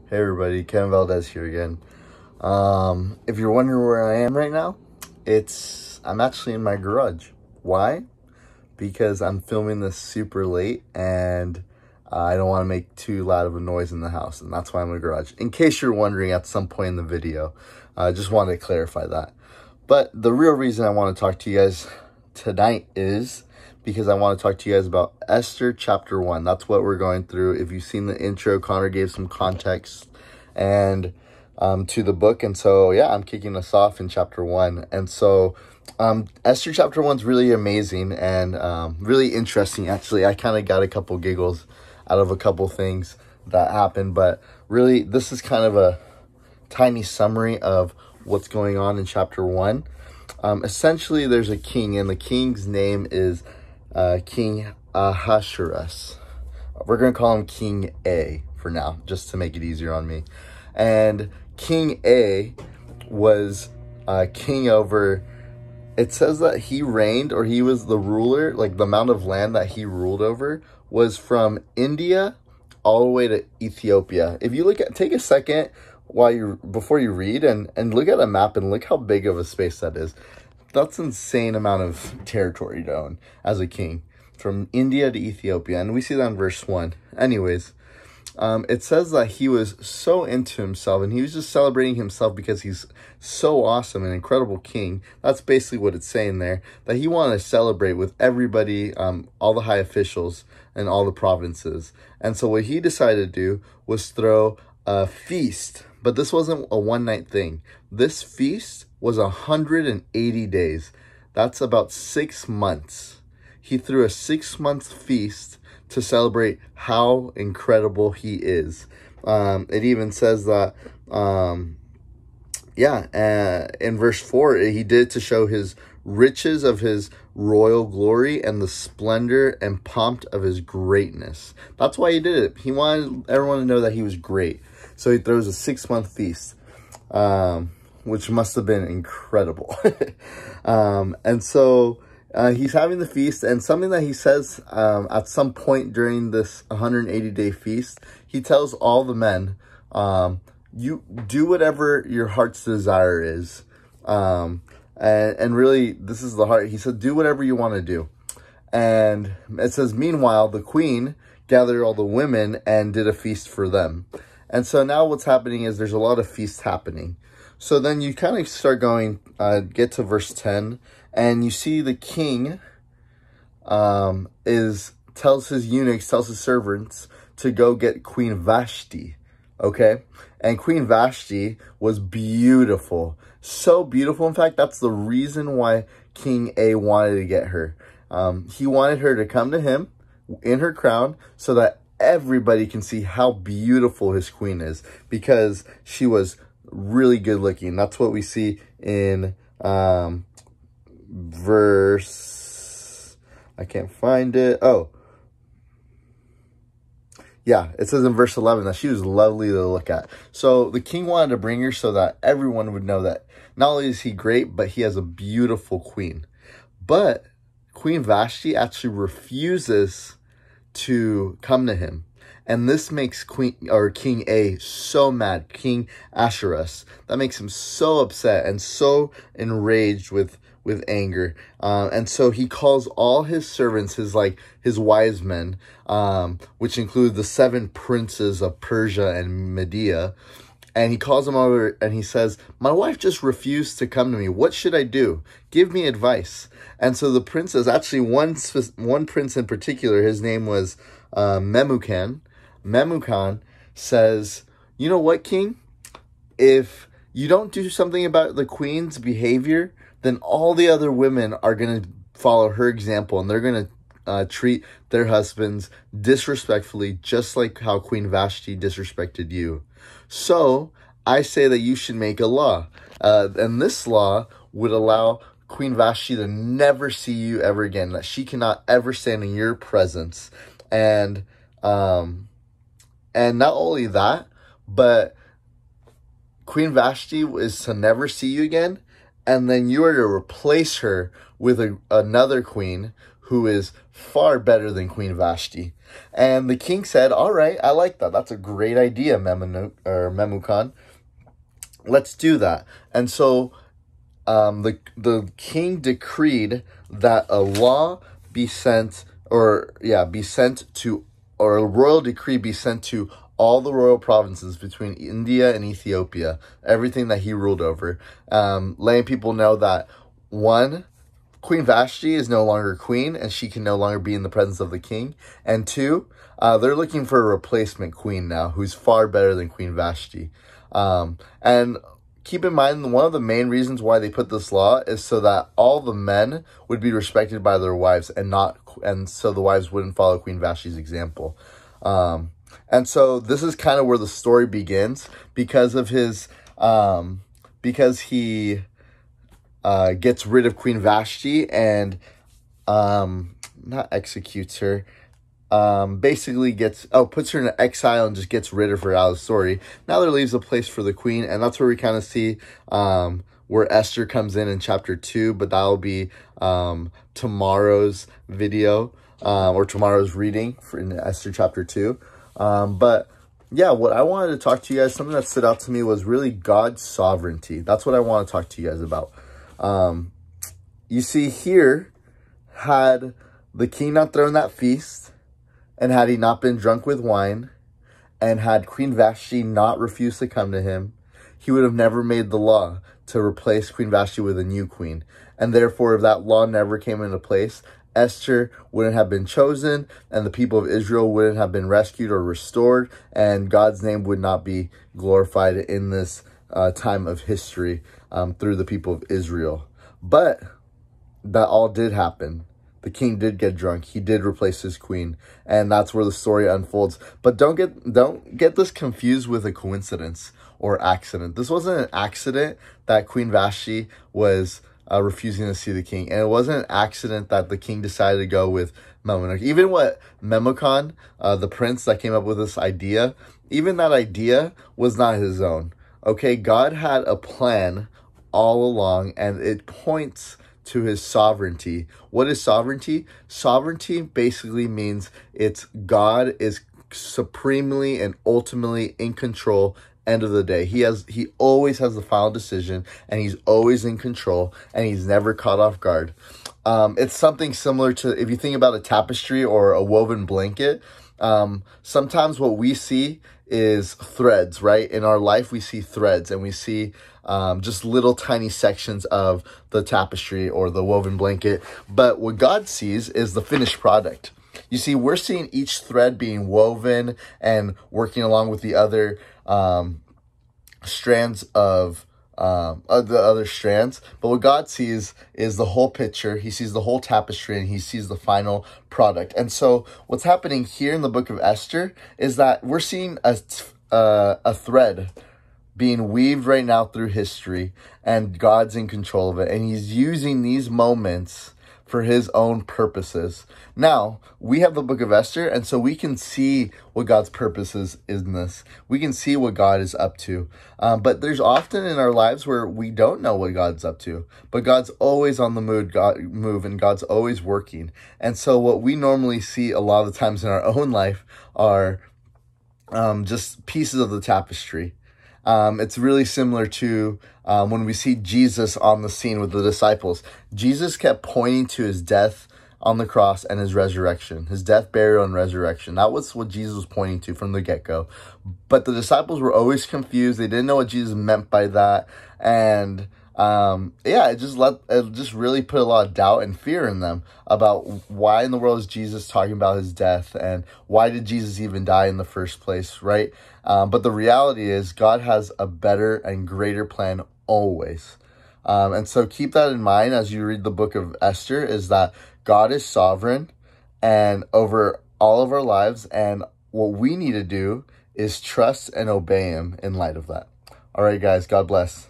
Hey everybody, Valdes here again. If you're wondering where I am right now, I'm actually in my garage. Why? Because I'm filming this super late and I don't want to make too loud of a noise in the house, and that's why I'm in the garage. In case you're wondering at some point in the video, I just wanted to clarify that. But the real reason I want to talk to you guys tonight is because I want to talk to you guys about Esther chapter 1. That's what we're going through. If you've seen the intro, Connor gave some context and to the book. And so, yeah, I'm kicking us off in chapter 1. And so Esther chapter 1 is really amazing and really interesting. Actually, I kind of got a couple giggles out of a couple things that happened. But really, this is kind of a tiny summary of what's going on in chapter 1. Essentially, there's a king, and the king's name is King Ahasuerus. We're going to call him King A for now, just to make it easier on me. And King A was king over, it says that he reigned, or he was the ruler, like the amount of land that he ruled over was from India all the way to Ethiopia. If you look at, take a second before you read and look at a map and look how big of a space that is. That's an insane amount of territory to own as a king, from India to Ethiopia. And we see that in verse 1. Anyways, it says that he was so into himself and he was just celebrating himself because he's so awesome, an incredible king. That's basically what it's saying there, that he wanted to celebrate with everybody, all the high officials and all the provinces. And so what he decided to do was throw a feast. But this wasn't a one-night thing. This feast was 180 days. That's about 6 months. He threw a 6-month feast to celebrate how incredible he is. It even says that, in verse 4, he did it to show his riches of his royal glory and the splendor and pomp of his greatness. That's why he did it. He wanted everyone to know that he was great. So he throws a 6-month feast, which must have been incredible. And so he's having the feast, and something that he says at some point during this 180-day feast, he tells all the men, you do whatever your heart's desire is. And really, this is the heart. He said, do whatever you want to do. And it says, meanwhile, the queen gathered all the women and did a feast for them. And so now what's happening is there's a lot of feasts happening. So then you kind of start going, get to verse 10, and you see the king tells his eunuchs, tells his servants to go get Queen Vashti, okay? And Queen Vashti was beautiful, so beautiful. In fact, that's the reason why King A wanted to get her. He wanted her to come to him in her crown so that everybody can see how beautiful his queen is, because she was really good looking. That's what we see in verse, I can't find it. Oh, yeah, it says in verse 11 that she was lovely to look at. So the king wanted to bring her so that everyone would know that not only is he great, but he has a beautiful queen. But Queen Vashti actually refuses to come to him, and this makes King A so mad, King Ahasuerus. That makes him so upset and so enraged with anger, and so he calls all his servants, his wise men, which include the 7 princes of Persia and Media. And he calls them over and he says, my wife just refused to come to me. What should I do? Give me advice. And so the princes, actually one prince in particular, his name was Memucan. Memucan says, you know what, king? If you don't do something about the queen's behavior, then all the other women are going to follow her example, and they're going to treat their husbands disrespectfully, just like how Queen Vashti disrespected you. So I say that you should make a law, and this law would allow Queen Vashti to never see you ever again, that she cannot ever stand in your presence. And not only that, but Queen Vashti is to never see you again, and then you are to replace her with another queen who is far better than Queen Vashti. And the king said, all right, I like that. That's a great idea, Memucan. Let's do that. And so the king decreed that a law be sent, or a royal decree be sent to all the royal provinces between India and Ethiopia, everything that he ruled over, letting people know that, one, Queen Vashti is no longer queen, and she can no longer be in the presence of the king. And two, they're looking for a replacement queen now, who's far better than Queen Vashti. And keep in mind, one of the main reasons why they put this law is so that all the men would be respected by their wives, and so the wives wouldn't follow Queen Vashti's example. And so this is kind of where the story begins, because of his, because he gets rid of Queen Vashti and not executes her, basically puts her in exile and just gets rid of her out of the story. Now there leaves a place for the queen, and that's where we kind of see where Esther comes in chapter 2, but that'll be tomorrow's video, or tomorrow's reading in Esther chapter 2. But yeah, what I wanted to talk to you guys, something that stood out to me was really God's sovereignty. That's what I want to talk to you guys about. You see here, had the king not thrown that feast, and had he not been drunk with wine, and had Queen Vashti not refused to come to him, he would have never made the law to replace Queen Vashti with a new queen. And therefore, if that law never came into place, Esther wouldn't have been chosen, and the people of Israel wouldn't have been rescued or restored, and God's name would not be glorified in this time of history through the people of Israel. But that all did happen. The king did get drunk. He did replace his queen, and that's where the story unfolds. But don't get this confused with a coincidence or accident. This wasn't an accident that Queen Vashti was refusing to see the king, and it wasn't an accident that the king decided to go with Memucan. Even what Memucan, the prince that came up with this idea, even that idea was not his own. Okay, God had a plan all along, and it points to his sovereignty. What is sovereignty? Sovereignty basically means it's God is supremely and ultimately in control. End of the day, he always has the final decision, and he's always in control, and he's never caught off guard. It's something similar to, if you think about a tapestry or a woven blanket. Sometimes what we see is threads, right? In our life, we see threads, and we see just little tiny sections of the tapestry or the woven blanket. But what God sees is the finished product. You see, we're seeing each thread being woven and working along with the other strands of the other strands. But what God sees is the whole picture. He sees the whole tapestry, and he sees the final product. And so what's happening here in the book of Esther is that we're seeing a thread being weaved right now through history, and God's in control of it, and he's using these moments for his own purposes. Now, we have the book of Esther, and so we can see what God's purposes is in this. We can see what God is up to. But there's often in our lives where we don't know what God's up to. But God's always on the move, and God's always working. And so what we normally see a lot of the times in our own life are just pieces of the tapestry. It's really similar to when we see Jesus on the scene with the disciples. Jesus kept pointing to his death on the cross and his resurrection, his death, burial, and resurrection. That was what Jesus was pointing to from the get-go. But the disciples were always confused. They didn't know what Jesus meant by that. And it just really put a lot of doubt and fear in them about why in the world is Jesus talking about his death, and why did Jesus even die in the first place, right? But the reality is God has a better and greater plan always. And so keep that in mind as you read the book of Esther, is that God is sovereign and over all of our lives, and what we need to do is trust and obey him in light of that. All right, guys, God bless.